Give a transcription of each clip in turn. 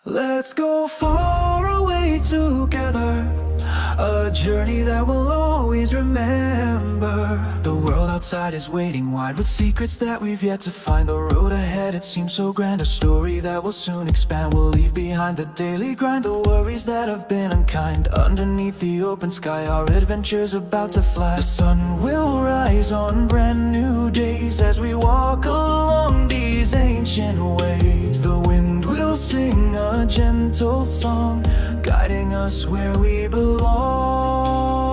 Let's go far away together, a journey that we'll always remember. The world outside is waiting wide with secrets that we've yet to find. The road ahead, it seems so grand, a story that will soon expand. We'll leave behind the daily grind, the worries that have been unkind. Underneath the open sky, our adventure's about to fly. The sun will rise on brand new days as we walk along these ancient ways. The wind will sing a gentle song, guiding us where we belong.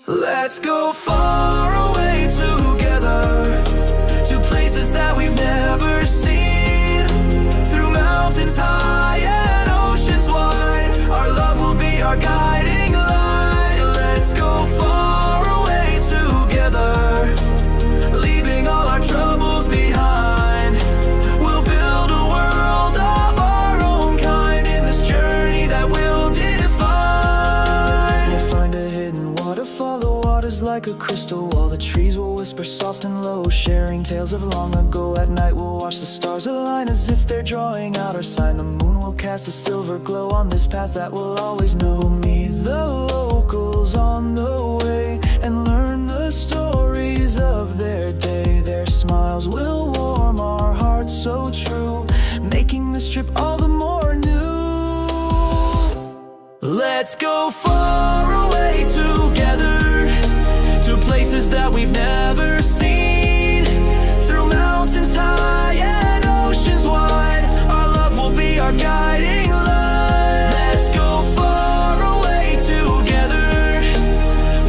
Let's go far away together, to places that we've never seen. Through mountains high and oceans wide, our love will be our guiding light. Let's go far away together, leaving all our troubles behind. We'll build a world of our own kind in this journey that we'll define. We'll find a hidden waterfall, the water's like a crystal wall. The trees will whisper soft and low, sharing tales of long ago. At night we'll watch the stars align as if they're drawing out our sign. The moon will cast a silver glow on this path that we'll always know. We'll meet the locals on the way and learn the stories of their day. Their smiles will warm our hearts so true, making this trip all the more new. Let's go far away together, to places that we've never seen. Through mountains high and oceans wide, our love will be our guiding light. Let's go far away together,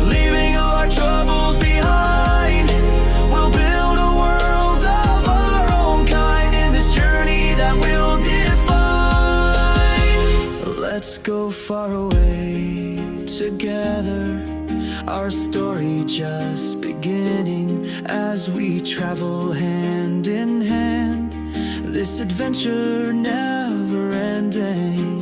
leaving all our troubles behind. We'll build a world of our own kind in this journey that we'll define. Let's go far away together, our story just beginning as we travel hand in hand. This adventure never ending.